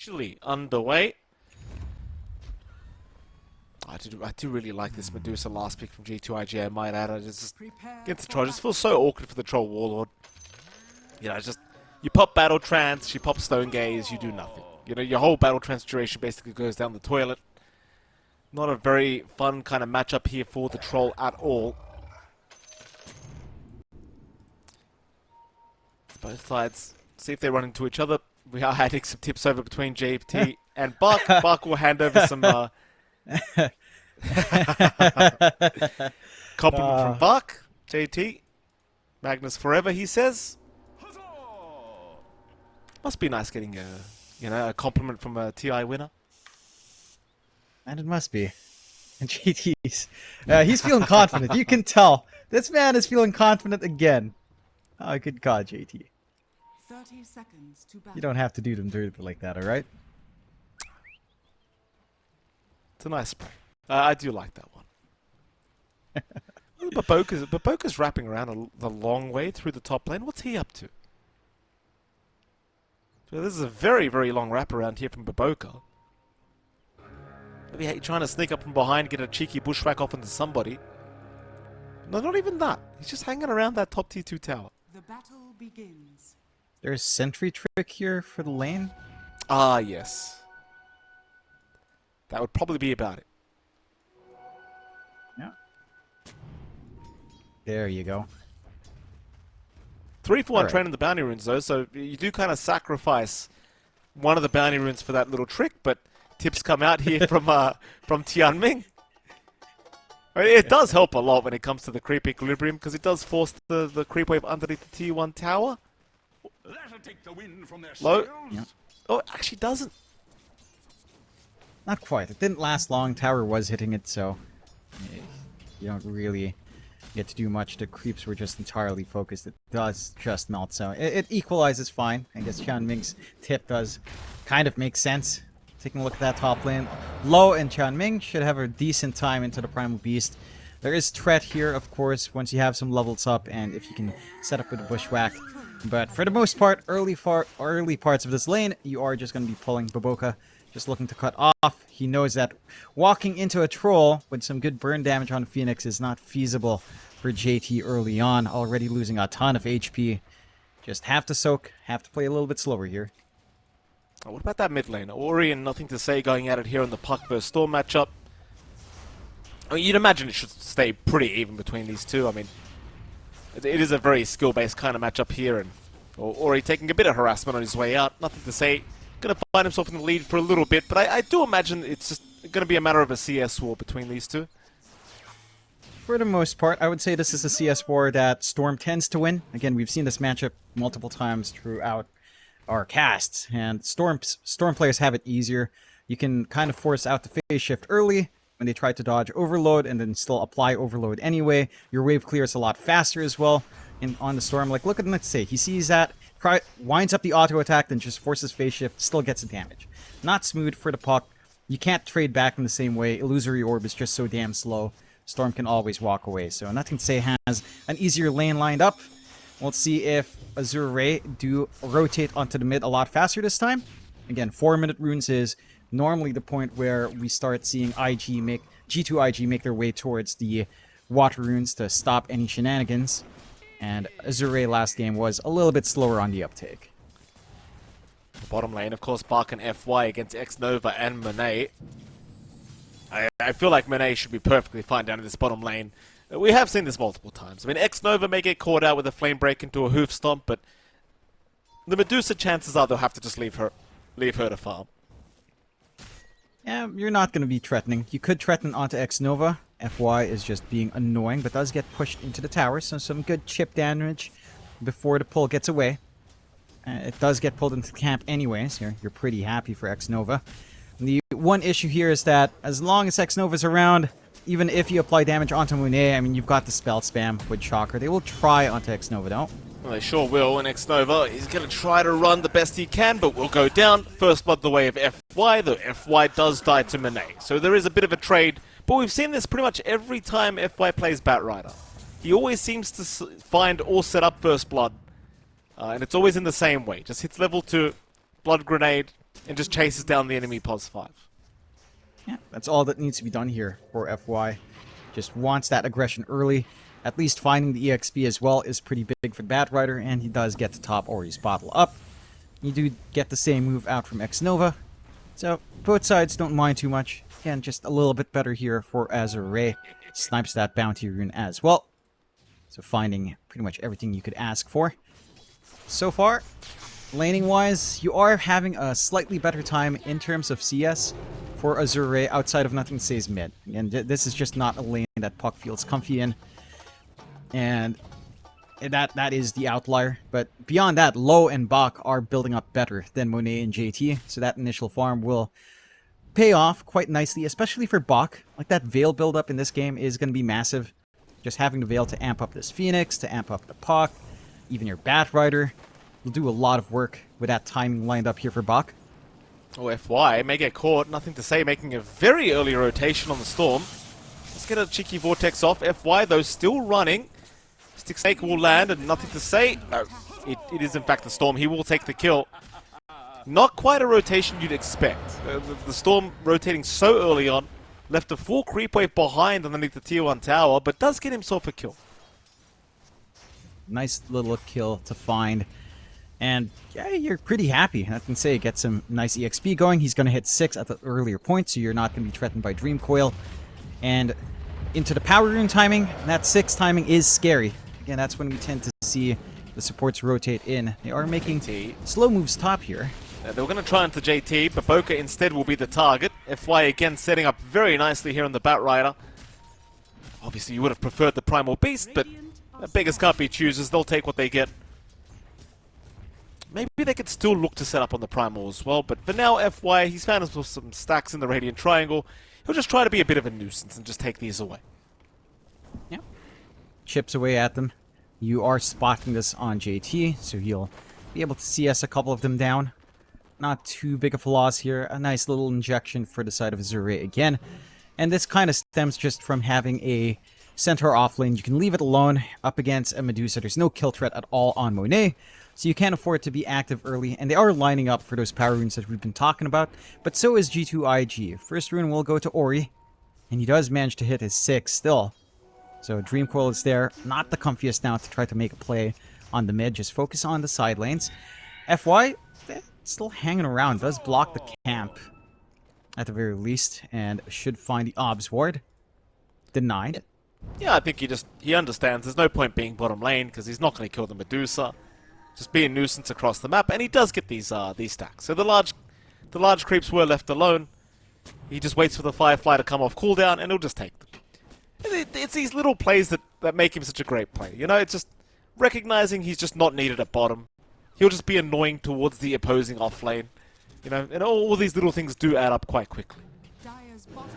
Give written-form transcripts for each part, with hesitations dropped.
officially underway. I do really like this Medusa last pick from G2.iG, I might add. I just against the troll, just feels so awkward for the troll warlord. You know, just you pop battle trance, you pop stone gaze, you do nothing. You know, your whole battle trance duration basically goes down the toilet. Not a very fun kind of matchup here for the troll at all. Both sides see if they run into each other. We are handing some tips over between JT and Buck. Buck will hand over some compliment from Buck. JT, Magnus forever, he says. Must be nice getting a compliment from a TI winner. And it must be. And GT's, he's feeling confident. You can tell. This man is feeling confident again. Oh, good God, JT. 30 seconds to battle. You don't have to do them dirty like that, alright? It's a nice spray. I do like that one. Baboka's wrapping around the long way through the top lane. What's he up to? So this is a very, very long wrap around here from Baboka. Maybe he's trying to sneak up from behind, get a cheeky bushwhack off into somebody. No, not even that. He's just hanging around that top T2 tower. The battle begins. There's sentry trick here for the lane. Ah, yes. That would probably be about it. Yeah. There you go. 3 for 1 Alright. training the bounty runes though, so you do kind of sacrifice one of the bounty runes for that little trick, but tips come out here from Tianming. It does help a lot when it comes to the creep equilibrium, because it does force the creep wave underneath the T1 tower. That'll take the wind from their Low. sails. Yeah. Oh, it actually doesn't. Not quite. It didn't last long. Tower was hitting it, so you don't really get to do much. The creeps were just entirely focused. It does just melt, so it equalizes fine. I guess Tianming's tip does kind of make sense. Taking a look at that top lane. Low and Tianming should have a decent time into the Primal Beast. There is threat here, of course, once you have some levels up and if you can set up with a bushwhack. But for the most part, early parts of this lane, you are just going to be pulling Baboka, just looking to cut off. He knows that walking into a troll with some good burn damage on Phoenix is not feasible for JT early on, already losing a ton of HP. Just have to soak, have to play a little bit slower here. Oh, what about that mid lane? Ori and nothing to say going at it here in the Puck vs Storm matchup. I mean, you'd imagine it should stay pretty even between these two. I mean, it is a very skill-based kind of matchup here, and Ori taking a bit of harassment on his way out. Nothing to say. Going to find himself in the lead for a little bit, but I do imagine it's just going to be a matter of a CS war between these two. For the most part, I would say this is a CS war that Storm tends to win. Again, we've seen this matchup multiple times throughout our casts, and Storm players have it easier. You can kind of force out the phase shift early when they try to dodge overload and then still apply overload anyway. Your wave clears a lot faster as well on the Storm. Like, look at let's say he sees that, winds up the auto attack, then just forces phase shift, still gets the damage. Not smooth for the Puck. You can't trade back in the same way. Illusory Orb is just so damn slow. Storm can always walk away. So nothing to say has an easier lane lined up. We'll see if Azure Ray do rotate onto the mid a lot faster this time. Again, 4-minute runes is normally the point where we start seeing G2.iG make their way towards the water runes to stop any shenanigans. And Azure Ray last game was a little bit slower on the uptake. The bottom lane, of course, Bark and FY against X-Nova and Monet. I feel like Monet should be perfectly fine down in this bottom lane. We have seen this multiple times. I mean, X-Nova may get caught out with a flame break into a hoof stomp, but the Medusa chances are they'll have to just leave her to farm. Yeah, you're not going to be threatening. You could threaten onto X-Nova. FY is just being annoying, but does get pushed into the tower, so some good chip damage before the pull gets away. It does get pulled into the camp anyways. You're pretty happy for X-Nova. The one issue here is that as long as X-Nova's around, even if you apply damage onto Monet, I mean, you've got the spell spam with Shocker. They will try onto X-Nova, though. Well, they sure will, and X-Nova is going to try to run the best he can, but will go down. First blood the way of FY, though FY does die to Monet. So there is a bit of a trade, but we've seen this pretty much every time FY plays Batrider. He always seems to find or set up first blood, and it's always in the same way. Just hits level 2, blood grenade, and just chases down the enemy +5. Yeah, that's all that needs to be done here for FY. Just wants that aggression early. At least finding the EXP as well is pretty big for the Batrider, and he does get to top Ori's bottle up. You do get the same move out from X-Nova, so both sides don't mind too much. Again, just a little bit better here for Azure. Snipes that bounty rune as well. So finding pretty much everything you could ask for. So far, laning-wise, you are having a slightly better time in terms of CS for Azure outside of Nothing to Say's mid. And this is just not a lane that Puck feels comfy in. And that is the outlier. But beyond that, Low and Bach are building up better than Monet and JT. So that initial farm will pay off quite nicely, especially for Bach. Like, that Veil buildup in this game is going to be massive. Just having the Veil to amp up this Phoenix, to amp up the Puck, even your Batrider. Will do a lot of work with that timing lined up here for Bach. Oh, FY may get caught. Nothing to Say making a very early rotation on the Storm. Let's get a cheeky Vortex off. FY, though, still running. Stick Snake will land, and Nothing to Say. No, it is in fact the Storm. He will take the kill. Not quite a rotation you'd expect. The Storm rotating so early on. Left a full creep wave behind underneath the tier 1 tower, but does get himself a kill. Nice little kill to find. And yeah, you're pretty happy. Nothing to Say get some nice EXP going. He's going to hit 6 at the earlier point, so you're not going to be threatened by Dream Coil. And into the power rune timing, that 6 timing is scary. Again, that's when we tend to see the supports rotate in. They are making slow moves top here. They were going to try into JT, but Boca instead will be the target. FY again setting up very nicely here on the Batrider. Obviously, you would have preferred the Primal Beast, but beggars can't be choosers. They'll take what they get. Maybe they could still look to set up on the Primal as well, but for now, FY, he's found himself some stacks in the Radiant Triangle. He'll just try to be a bit of a nuisance and just take these away. Yep. Chips away at them. You are spotting this on JT, so he'll be able to CS a couple of them down. Not too big of a loss here. A nice little injection for the side of Azure again. And this kind of stems just from having a centaur off lane. You can leave it alone up against a Medusa. There's no kill threat at all on Monet. So you can't afford to be active early. And they are lining up for those power runes that we've been talking about. But so is G2.iG. First rune will go to Ori. And he does manage to hit his 6 still. So Dream Coil is there. Not the comfiest now to try to make a play on the mid. Just focus on the side lanes. FY, still hanging around. Does block the camp at the very least. And should find the Obs ward. Denied. Yeah, I think he understands there's no point being bottom lane because he's not going to kill the Medusa. Just be a nuisance across the map, and he does get these stacks. So the large creeps were left alone. He just waits for the Firefly to come off cooldown, and he'll just take them. It's these little plays that make him such a great player. You know, it's just recognizing he's just not needed at bottom. He'll just be annoying towards the opposing off lane. You know, and all these little things do add up quite quickly.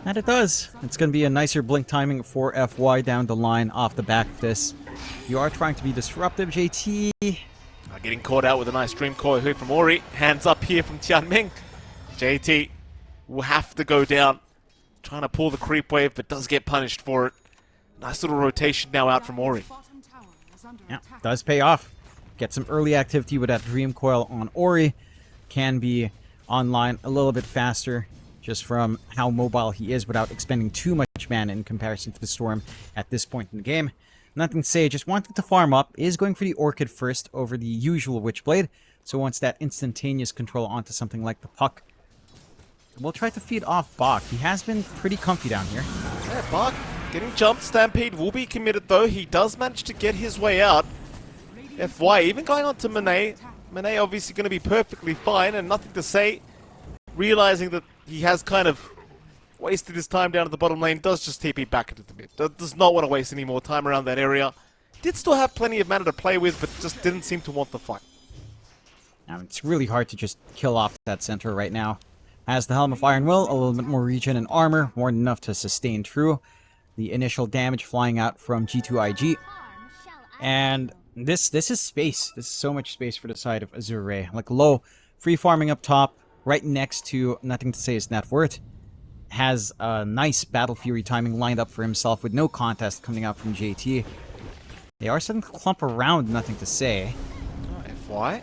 And it does. It's going to be a nicer blink timing for FY down the line off the back of this. You are trying to be disruptive, JT. Getting caught out with a nice Dream Coil here from Ori. Hands up here from Tianming. JT will have to go down. Trying to pull the creep wave, but does get punished for it. Nice little rotation now out from Ori. Yeah, does pay off. Get some early activity with that Dream Coil on Ori. Can be online a little bit faster, just from how mobile he is without expending too much mana in comparison to the Storm at this point in the game. Nothing to Say, just wanting to farm up, is going for the Orchid first over the usual Witchblade. So wants that instantaneous control onto something like the Puck. We'll try to feed off Bach. He has been pretty comfy down here. Yeah, Bach getting jumped. Stampede will be committed though. He does manage to get his way out. FY even going on to Monet. Monet obviously going to be perfectly fine, and Nothing to Say, realizing that he has kind of wasted his time down at the bottom lane, does just TP back into the mid. Does not want to waste any more time around that area. Did still have plenty of mana to play with, but just didn't seem to want the fight. Now, it's really hard to just kill off that center right now. Has the Helm of Iron Will, a little bit more regen and armor, more than enough to sustain through the initial damage flying out from G2.iG. And this is space. This is so much space for the side of Azure. Like Low, free farming up top, right next to Nothing to Say's net worth. Has a nice Battle Fury timing lined up for himself with no contest coming out from JT. They are starting to clump around Nothing to Say. FY.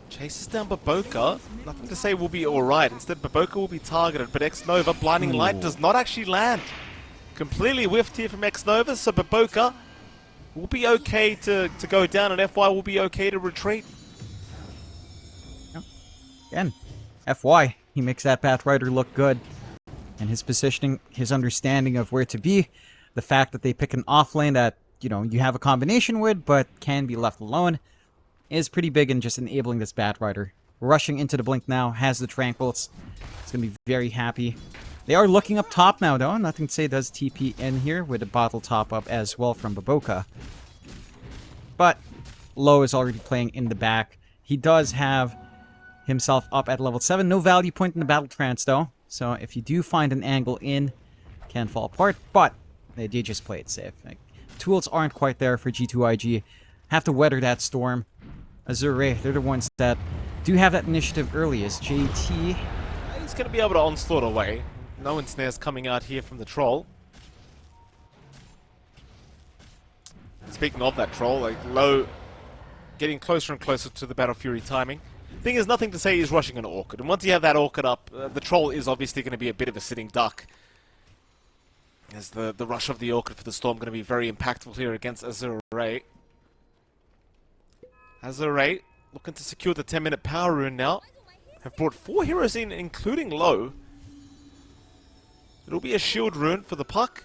Chases down Baboka. Nothing to say will be alright. Instead, Baboka will be targeted, but X-Nova, Blinding Light, does not actually land. Completely whiffed here from X-Nova, so Baboka will be okay to go down, and FY will be okay to retreat. Again, FY, he makes that Pathrider look good. And his positioning, his understanding of where to be, the fact that they pick an off lane that, you know, you have a combination with, but can be left alone, is pretty big in just enabling this Batrider. Rushing into the blink now, has the Tranquils. He's going to be very happy. They are looking up top now, though. Nothing to say does TP in here with a bottle top up as well from Baboka. But Low is already playing in the back. He does have himself up at level 7. No value point in the battle trance, though. So if you do find an angle in, can fall apart. But they did just play it safe. Like, tools aren't quite there for G2.iG. Have to weather that storm. Azure, they're the ones that do have that initiative early as JT. He's going to be able to onslaught away. No ensnares coming out here from the troll. Speaking of that troll, like Low getting closer and closer to the Battle Fury timing. Thing is, nothing to say he's rushing an Orchid. And once you have that Orchid up, the troll is obviously going to be a bit of a sitting duck. As the rush of the Orchid for the Storm going to be very impactful here against Azure. Azure looking to secure the 10-minute power rune now. Have brought 4 heroes in, including Low. It'll be a shield rune for the puck.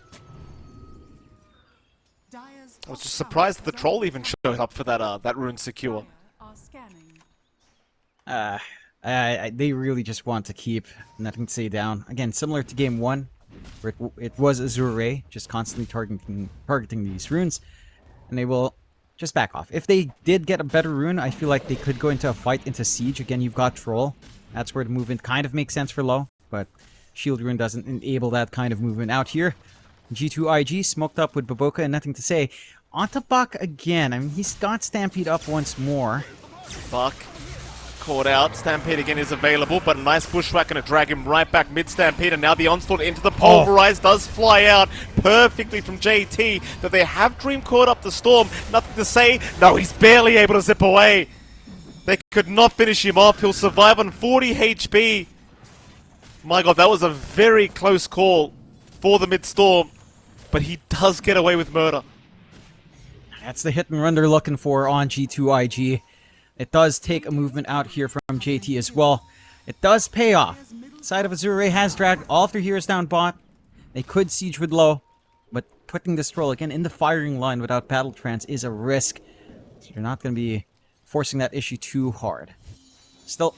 I was just surprised that the troll even showed up for that rune secure. They really just want to keep nothing to say down. Again, similar to game 1, where it was Azure just constantly targeting these runes, and they will just back off. If they did get a better rune, I feel like they could go into a fight into Siege. Again, you've got Troll. That's where the movement kind of makes sense for Low, but Shield Rune doesn't enable that kind of movement out here. G2.iG smoked up with Baboka and nothing to say. Onto Buck again. I mean, he's got Stampede up once more. Buck caught out. Stampede again is available, but a nice bushwhack going to drag him right back mid-Stampede, and now the onslaught into the Pulverize does fly out perfectly from JT, but they have Dream caught up the Storm. Nothing to say. No, he's barely able to zip away. They could not finish him off. He'll survive on 40 HP. My god, that was a very close call for the mid-Storm, but he does get away with murder. That's the hit and run they're looking for on G2.iG. It does take a movement out here from JT as well. It does pay off. Side of Azure has dragged all of their heroes down bot. They could siege with Low, but putting this troll again in the firing line without battle trance is a risk. So you're not going to be forcing that issue too hard. Still,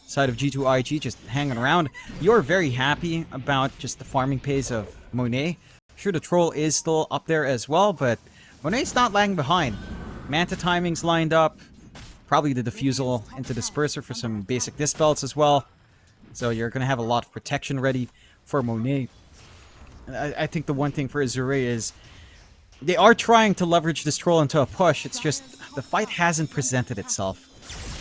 side of G2.iG just hanging around. You're very happy about just the farming pace of Monet. Sure, the troll is still up there as well, but Monet's not lagging behind. Manta timing's lined up. Probably the Diffusal into Disperser for some basic dispels as well. So you're going to have a lot of protection ready for Monet. I think the one thing for Azure is they are trying to leverage this troll into a push. It's just the fight hasn't presented itself.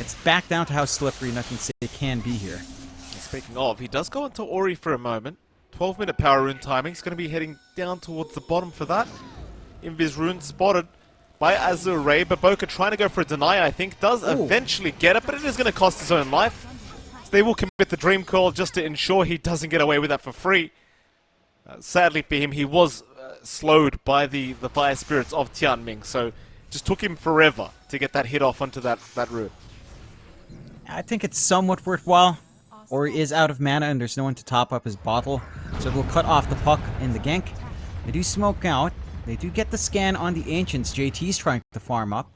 It's back down to how slippery nothing say it can be here. Speaking of, he does go into Ori for a moment. 12-minute power rune timing. He's going to be heading down towards the bottom for that. Invis rune spotted by Azure. Baboka trying to go for a deny, I think, does eventually get it, but it is going to cost his own life. So they will commit the Dream Call just to ensure he doesn't get away with that for free. Sadly for him, he was slowed by the Fire Spirits of Tianming, so it just took him forever to get that hit off onto that rune. I think it's somewhat worthwhile. Ori is out of mana and there's no one to top up his bottle, so it will cut off the puck in the gank. They do smoke out. They do get the scan on the Ancients. JT's trying to farm up.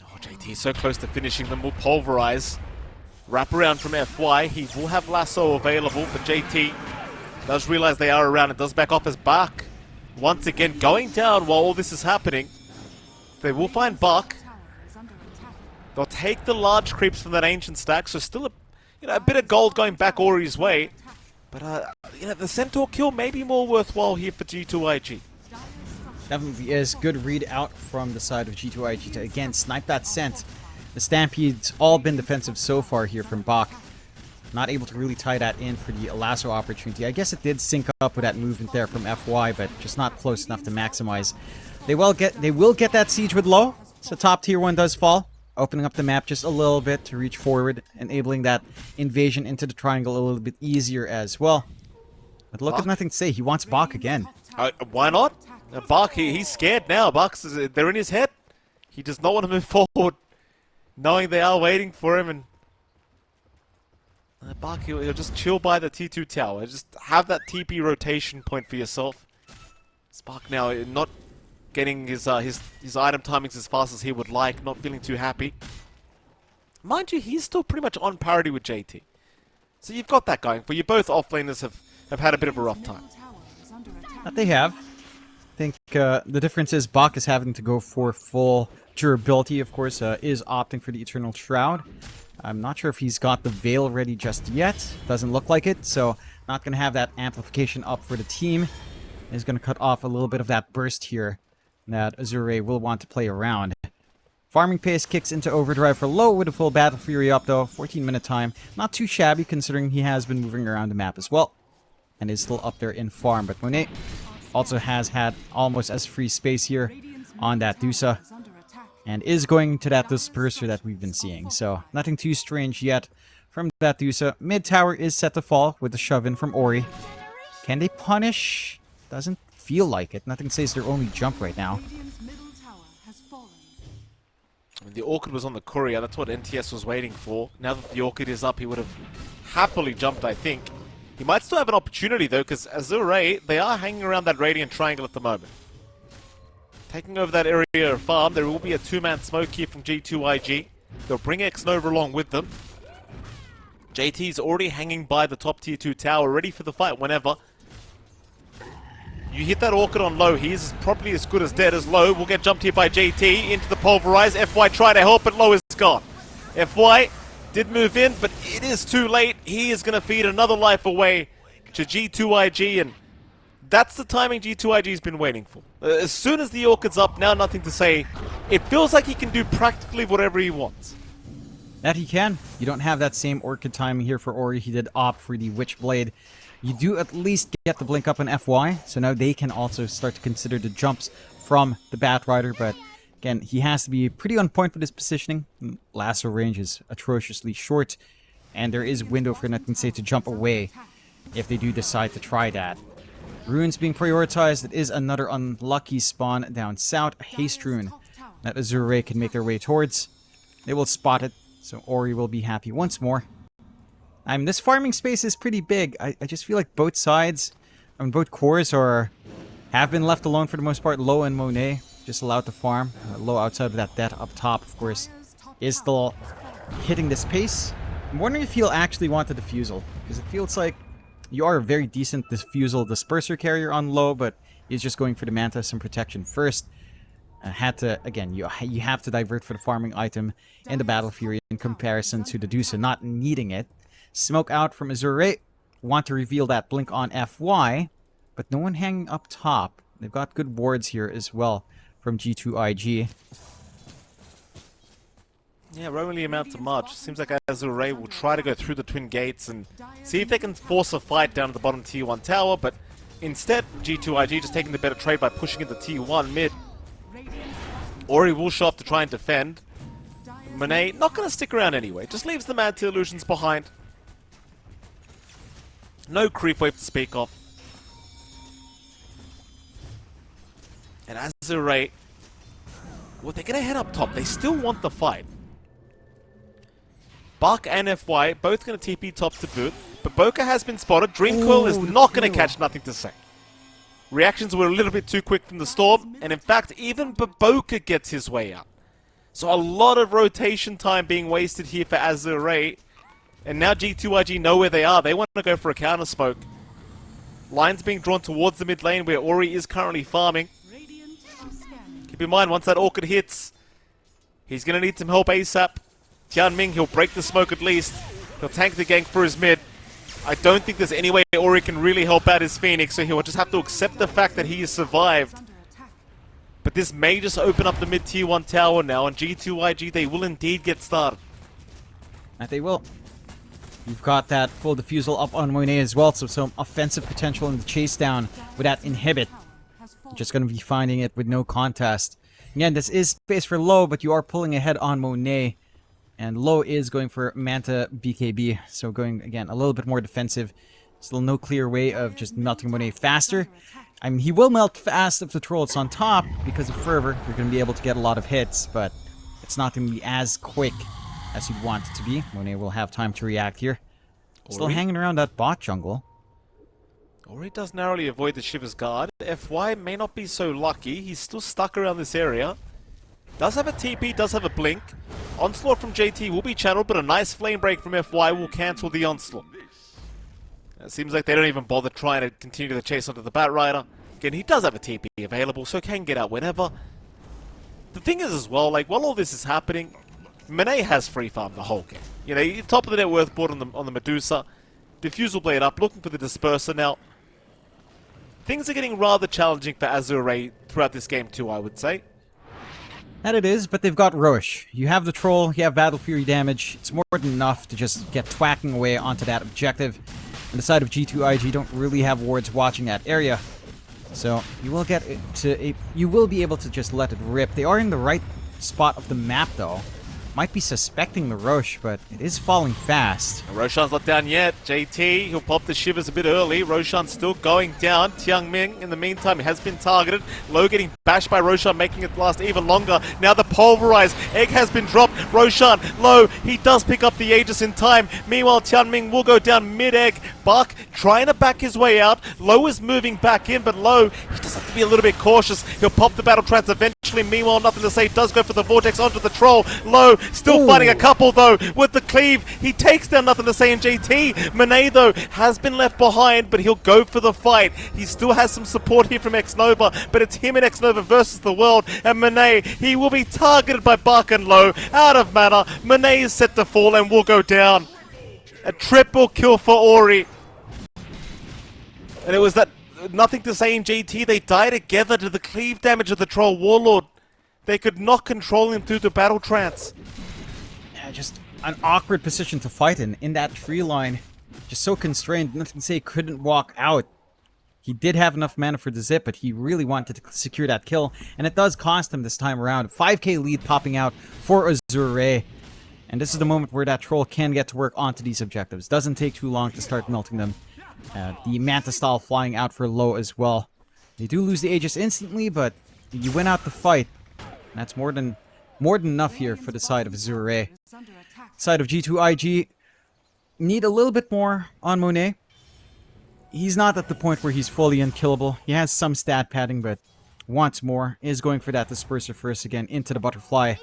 Oh, JT so close to finishing them. Will Pulverize. Wrap around from FY. He will have Lasso available, but JT does realize they are around and does back off his back. Once again, going down while all this is happening. They will find Buck. They'll take the large creeps from that Ancient stack, so still a bit of gold going back Ori's way. But the Centaur kill may be more worthwhile here for G2.iG. Definitely is. Good read out from the side of G2.iG to again snipe that scent. The Stampede's all been defensive so far here from Bach. Not able to really tie that in for the lasso opportunity. I guess it did sync up with that movement there from FY, but just not close enough to maximize. They will get that siege with Low, so top tier one does fall. opening up the map just a little bit to reach forward, enabling that invasion into the triangle a little bit easier as well. But look at nothing to say. He wants Bach again. Why not? Bach, he's scared now. Bach's, they're in his head. He does not want to move forward, knowing they are waiting for him. And Bach, he'll just chill by the T2 tower. Just have that TP rotation point for yourself. Spark now not getting his item timings as fast as he would like, not feeling too happy. Mind you, he's still pretty much on parity with JT. So you've got that going for you. Both offlaners have had a bit of a rough time. That they have. I think the difference is Bach is having to go for full durability, of course, is opting for the Eternal Shroud. I'm not sure if he's got the Veil ready just yet. Doesn't look like it, so not going to have that amplification up for the team. Is going to cut off a little bit of that burst here that Azure will want to play around. Farming pace kicks into overdrive for low with a full Battle Fury up though. 14-minute time. Not too shabby considering he has been moving around the map as well. And is still up there in farm. But Monet also has had almost as free space here on that Dusa. And is going to that disperser that we've been seeing. So nothing too strange yet from that Dusa. Mid tower is set to fall with the shove in from Ori. Can they punish? Doesn't feel like it. Nothing says their only jump right now. The Orchid was on the courier. That's what NTS was waiting for. Now that the Orchid is up, he would have happily jumped, I think. He might still have an opportunity, though, because Azure, they are hanging around that Radiant Triangle at the moment. Taking over that area of farm, there will be a two-man smoke here from G2.iG. They'll bring X-Nova along with them. JT's already hanging by the top tier 2 tower, ready for the fight whenever. You hit that Orchid on low, he's probably as good as dead as low. Will get jumped here by JT into the Pulverize. FY try to help, but low is gone. FY did move in, but it is too late. He is going to feed another life away to G2.iG, and that's the timing G2.iG's been waiting for. As soon as the Orchid's up, now nothing to say. It feels like he can do practically whatever he wants. That he can. You don't have that same Orchid timing here for Ori. He did opt for the Witchblade. You do at least get the blink up on FY, so now they can also start to consider the jumps from the Batrider, but again, he has to be pretty on point with his positioning. Lasso range is atrociously short, and there is window for nothing say to jump away if they do decide to try that. Runes being prioritized. It is another unlucky spawn down south, a Haste Rune that Azure can make their way towards. They will spot it, so Ori will be happy once more. I mean, this farming space is pretty big. I just feel like both sides, both cores have been left alone for the most part. Low and Monet just allowed to farm. Low outside of that death up top, of course, is still hitting this pace. I'm wondering if he'll actually want the Diffusal, because it feels like you are a very decent Diffusal Disperser carrier on low, but he's just going for the Mantis and protection first. Had to, again, you have to divert for the farming item in the Battle Fury in comparison to the Dusa not needing it. Smoke out from Azure. Want to reveal that blink on FY, but no one hanging up top. They've got good wards here as well from G2.iG. Yeah, won't really amount to much. Seems like Azure will try to go through the twin gates and see if they can force a fight down to the bottom tier 1 tower, but instead, G2.iG just taking the better trade by pushing into tier 1 mid. Ori will show up to try and defend. Monet not going to stick around anyway, just leaves the Mad Tier Illusions behind. No creep wave to speak of. And Azure, well, they're going to head up top. They still want the fight. Buck and FY both going to TP top to boot. But Boca has been spotted. Dreamcoil is not going to catch nothing to say. Reactions were a little bit too quick from the Storm. And in fact, even Boca gets his way out. So a lot of rotation time being wasted here for Azure. And now G2.iG know where they are. They want to go for a counter smoke. Lines being drawn towards the mid lane where Ori is currently farming. Keep in mind, once that Orchid hits, he's going to need some help ASAP. Tianming, he'll break the smoke at least. He'll tank the gank for his mid. I don't think there's any way Ori can really help out his Phoenix, so he'll just have to accept the fact that he has survived. But this may just open up the mid tier 1 tower now, and G2.iG, they will indeed get started. That they will. You've got that full Diffusal up on Monet as well, so some offensive potential in the chase down with that inhibit. Just going to be finding it with no contest Again, this is space for Low, but you are pulling ahead on Monet. And Low is going for Manta BKB, so going, again, a little bit more defensive. Still no clear way of just melting Monet faster. I mean, he will melt fast if the Troll's on top, because of Fervor. You're going to be able to get a lot of hits, but it's not going to be as quick as you'd want it to be. Monet will have time to react here. Still hanging around that bot jungle. Ori does narrowly avoid the Shiver's Guard. FY may not be so lucky. He's still stuck around this area. Does have a TP, does have a blink. Onslaught from JT will be channeled, but a nice flame break from FY will cancel the onslaught. It seems like they don't even bother trying to continue the chase onto the Batrider. Again, he does have a TP available, so can get out whenever. The thing is as well, like, while all this is happening, Monet has free farm the whole game. You know, top of the net worth board on the Medusa. Diffusal Blade up, looking for the Disperser now. Things are getting rather challenging for Azure throughout this game too, I would say. That it is, but they've got Roche. You have the Troll, you have Battle Fury damage. It's more than enough to just get twacking away onto that objective. On the side of G2.iG, don't really have wards watching that area. So you will get to you will be able to just let it rip. They are in the right spot of the map though. Might be suspecting the Roche, but it is falling fast. Roshan's not down yet. JT, he'll pop the Shivers a bit early. Roshan's still going down. Tiang Ming, in the meantime, has been targeted. Low getting bashed by Roshan, making it last even longer. Now the Pulverize. Egg has been dropped. Roshan, Low, he does pick up the Aegis in time. Meanwhile, Tiang Ming will go down mid-egg. Buck trying to back his way out. Low is moving back in, but Low, he does have to be a little bit cautious. He'll pop the Battle Trance eventually. Meanwhile, nothing to say. Does go for the Vortex onto the Troll. Low, still fighting a couple though with the cleave. He takes down nothing to say in JT. Monet though has been left behind, but he'll go for the fight. He still has some support here from X-Nova, but it's him and X-Nova versus the world. And Monet, he will be targeted by Bark and Low. Out of mana. Monet is set to fall and will go down. A triple kill for Ori. And it was that nothing to say in JT. They die together to the cleave damage of the Troll Warlord. They could not control him through the Battle Trance. Yeah, just an awkward position to fight in that tree line. Just so constrained, nothing to say, couldn't walk out. He did have enough mana for the zip, but he really wanted to secure that kill, and it does cost him this time around. 5k lead popping out for Azure. And this is the moment where that Troll can get to work onto these objectives. Doesn't take too long to start melting them. The Manta style flying out for Low as well. They do lose the Aegis instantly, but you win out the fight. And that's more than enough here for the side of Azure. Side of G2.iG need a little bit more on Monet. He's not at the point where he's fully unkillable. He has some stat padding, but wants more. Is going for that Disperser first again into the Butterfly.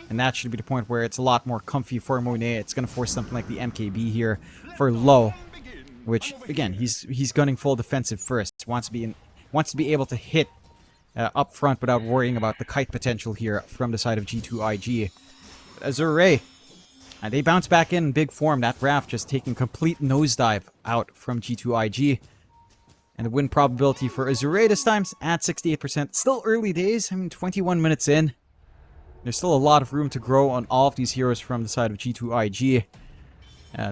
And that should be the point where it's a lot more comfy for Monet. It's going to force something like the MKB here for Low. Which, again, he's gunning full defensive first. Wants to be able to hit up front without worrying about the kite potential here from the side of G2.iG. Azure, they bounce back in big form. That Raph just taking complete nosedive out from G2.iG. And the win probability for Azure this time's at 68%. Still early days. I mean, 21 minutes in. There's still a lot of room to grow on all of these heroes from the side of G2.iG.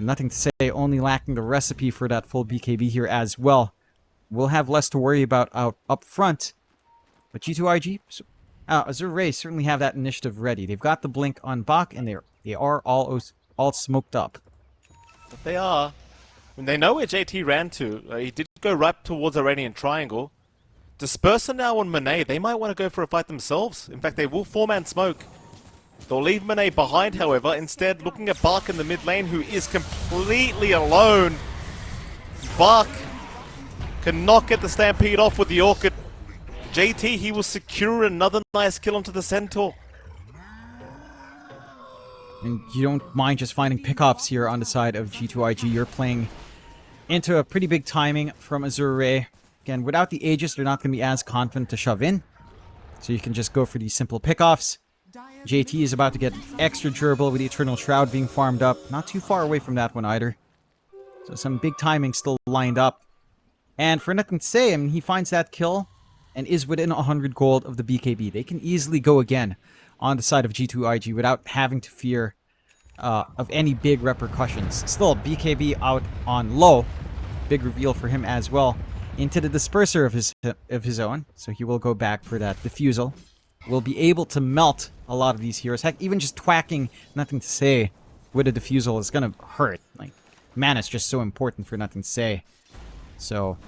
Nothing to say, only lacking the recipe for that full BKB here as well. We'll have less to worry about out up front. But G2.iG, Azure certainly have that initiative ready. They've got the blink on Bach, and they are all smoked up. But they are. And they know where JT ran to. He did go right towards Iranian Triangle. Disperser now on Monet. They might want to go for a fight themselves. In fact, they will 4-man smoke. They'll leave Monet behind, however, instead looking at Bark in the mid lane, who is completely alone. Bark cannot get the Stampede off with the Orchid. JT, he will secure another nice kill onto the Centaur. And you don't mind just finding pickoffs here on the side of G2.iG. You're playing into a pretty big timing from Azure. Again, without the Aegis, they're not going to be as confident to shove in. So you can just go for these simple pickoffs. JT is about to get extra durable with the Eternal Shroud being farmed up. Not too far away from that one either. So some big timing still lined up. And for nothing to say, I mean, he finds that kill and is within 100 gold of the BKB. They can easily go again on the side of G2.iG without having to fear of any big repercussions. Still, BKB out on Low. Big reveal for him as well. Into the Disperser of his own. So he will go back for that Diffusal. will be able to melt a lot of these heroes. Heck, even just twacking Nothing to Say with a Diffusal is gonna hurt. Like, mana is just so important for Nothing to Say. So,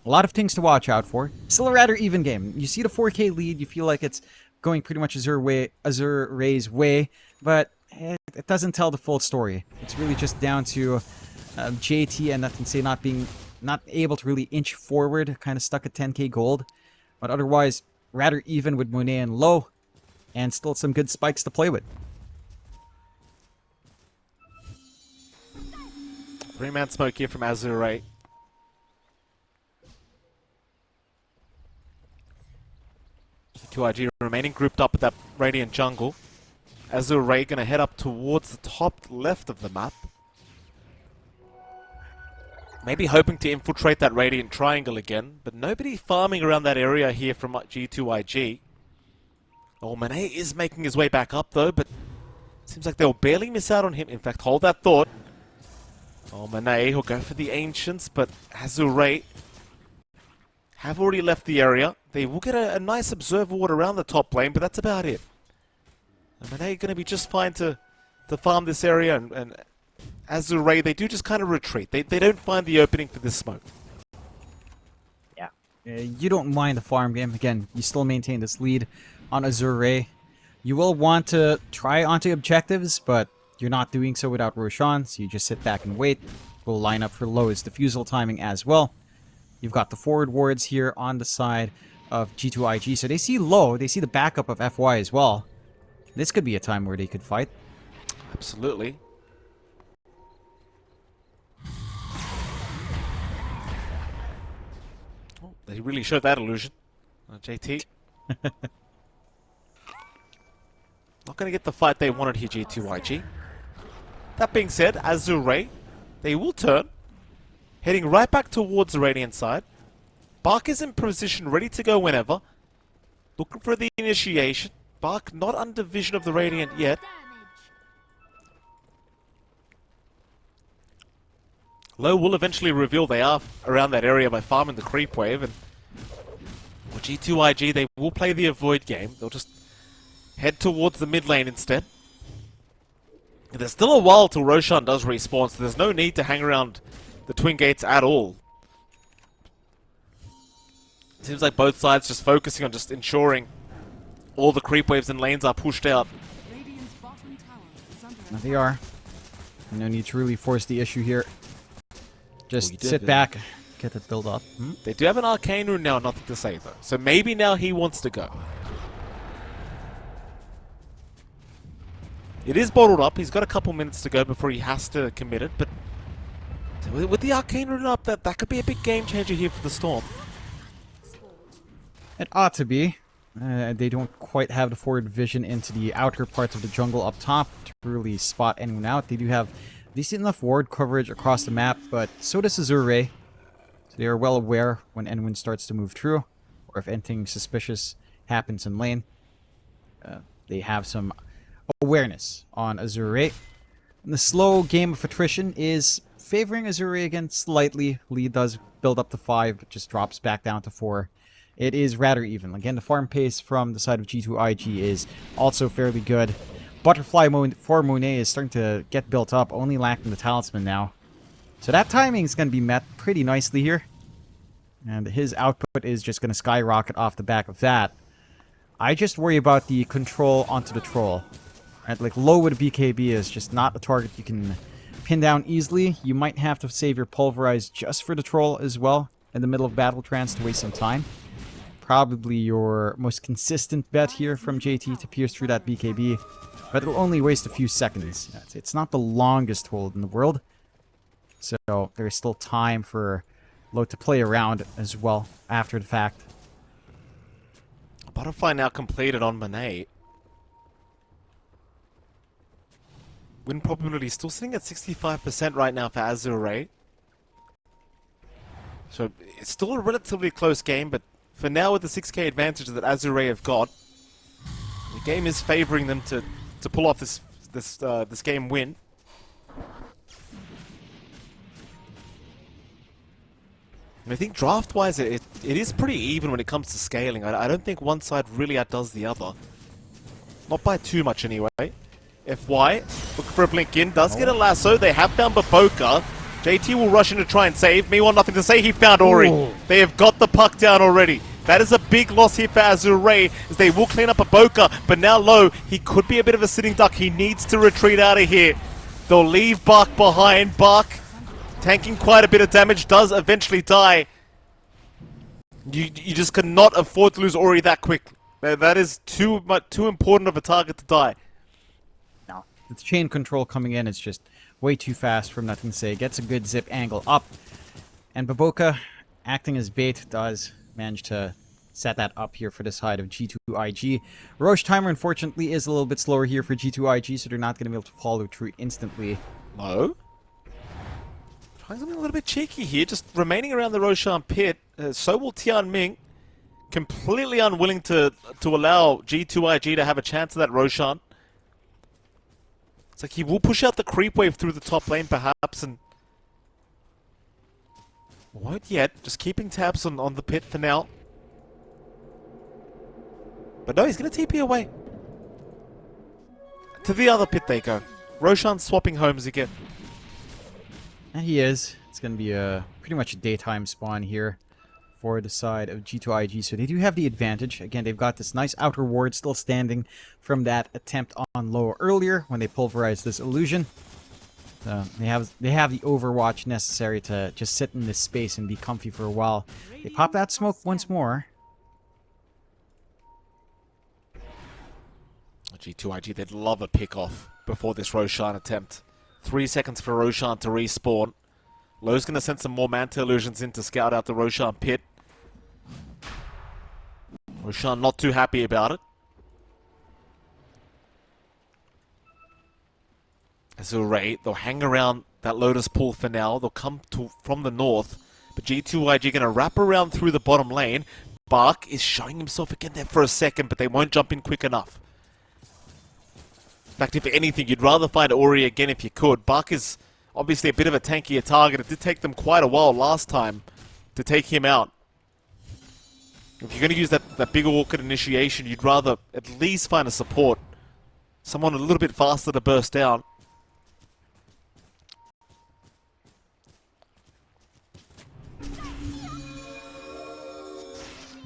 a lot of things to watch out for. Still a rather even game. You see the 4K lead, you feel like it's going pretty much Azure Ray's way, but it doesn't tell the full story. It's really just down to JT and Nothing to Say not able to really inch forward, kind of stuck at 10k gold. But otherwise, rather even with Monet and Low, and still some good spikes to play with. 3-man smoke here from Azure Ray. G2.iG remaining grouped up at that Radiant jungle. Azure Ray gonna head up towards the top left of the map. Maybe hoping to infiltrate that Radiant triangle again, but nobody farming around that area here from G2.iG. Oh, Monet is making his way back up though, but seems like they'll barely miss out on him. In fact, hold that thought. Oh, Monet will go for the Ancients, but Azure Ray have already left the area. They will get a nice observer ward around the top lane, but that's about it. And Monet going to be just fine to farm this area, and Azure Ray, they do just kind of retreat. They don't find the opening for this smoke. Yeah. You don't mind the farm game. Again, you still maintain this lead on Azure Ray. You will want to try onto objectives, but you're not doing so without Roshan, so you just sit back and wait. We'll line up for lowest diffusal timing as well. You've got the forward wards here on the side of G2.iG, so they see low, they see the backup of FY as well. This could be a time where they could fight. Absolutely. Oh, they really showed that illusion. JT. Not going to get the fight they wanted here, G2.iG. That being said, Azure Ray, they will turn, heading right back towards the Radiant side. Bark is in position, ready to go whenever. Looking for the initiation. Bark not under vision of the Radiant yet. Low will eventually reveal they are around that area by farming the creep wave, and for G2.iG, they will play the avoid game. They'll just head towards the mid lane instead. There's still a while till Roshan does respawn, so there's no need to hang around the Twin Gates at all. Seems like both sides just focusing on just ensuring all the creep waves and lanes are pushed out. Radiant's bottom tower is under Now they are. No need to really force the issue here. Just you did, sit yeah. back, get it build up. They do have an Arcane Rune now, Nothing to Say though. So maybe now he wants to go. It is bottled up. He's got a couple minutes to go before he has to commit it, but with the Arcane Rune up, that could be a big game changer here for the Storm. It ought to be. They don't quite have the forward vision into the outer parts of the jungle up top to really spot anyone out. They do have decent enough ward coverage across the map, but so does Azure Ray. So they are well aware when anyone starts to move through, or if anything suspicious happens in lane. They have some awareness on Azure Ray. And the slow game of attrition is favoring Azure Ray again slightly. Lead does build up to 5, but just drops back down to 4. It is rather even. Again, the farm pace from the side of G2.iG is also fairly good. Butterfly for Monet is starting to get built up, only lacking the Talisman now. So that timing is going to be met pretty nicely here. And his output is just going to skyrocket off the back of that. I just worry about the control onto the troll. Right? Like, low with a BKB is just not a target you can pin down easily. You might have to save your Pulverize just for the troll as well in the middle of Battle Trance to waste some time. Probably your most consistent bet here from JT to pierce through that BKB, but it'll only waste a few seconds. It's not the longest hold in the world, so there's still time for Low to play around as well after the fact. Butterfly now completed on Monet. Win probability still sitting at 65% right now for Azure Ray. So it's still a relatively close game, but for now with the 6k advantage that Azure Ray have got, the game is favoring them to pull off this game win. I think draft-wise, it is pretty even when it comes to scaling. I don't think one side really outdoes the other. Not by too much anyway. FY, looking for a blink in, does get a lasso. They have found Baboka. JT will rush in to try and save. Meanwhile, nothing to say. He found Ori. Ooh. They have got the puck down already. That is a big loss here for Azure, as they will clean up Baboka. But now low, he could be a bit of a sitting duck. He needs to retreat out of here. They'll leave Bark behind. Bark, tanking quite a bit of damage, does eventually die. You just cannot afford to lose Ori that quickly. That is too important of a target to die. No. The chain control coming in is just way too fast from nothing to say. Gets a good zip angle up. And Baboka, acting as bait, does manage to set that up here for the side of G2.iG. Roche timer, unfortunately, is a little bit slower here for G2.iG, so they're not going to be able to follow through instantly. Low. Trying something a little bit cheeky here, just remaining around the Roshan pit. So will Tian Ming. Completely unwilling to allow G2.iG to have a chance of that Roshan. It's like he will push out the creep wave through the top lane perhaps, and won't yet. Just keeping tabs on the pit for now. But no, he's going to TP away. To the other pit they go. Roshan swapping homes again. And he is. It's going to be a pretty much a daytime spawn here for the side of G2.iG. So they do have the advantage. Again, they've got this nice outer ward still standing from that attempt on low earlier when they pulverized this illusion. They have the overwatch necessary to just sit in this space and be comfy for a while. They pop that smoke once more. G2.iG, they'd love a pick-off before this Roshan attempt. 3 seconds for Roshan to respawn. Low's going to send some more Manta Illusions in to scout out the Roshan pit. Roshan not too happy about it. Azure, they'll hang around that Lotus pool for now. They'll come from the north. But G2.iG going to wrap around through the bottom lane. Bark is showing himself again there for a second, but they won't jump in quick enough. In fact, if anything, you'd rather find Ori again if you could. Bark is obviously a bit of a tankier target. It did take them quite a while last time to take him out. If you're going to use that big orchid initiation, you'd rather at least find a support. Someone a little bit faster to burst down.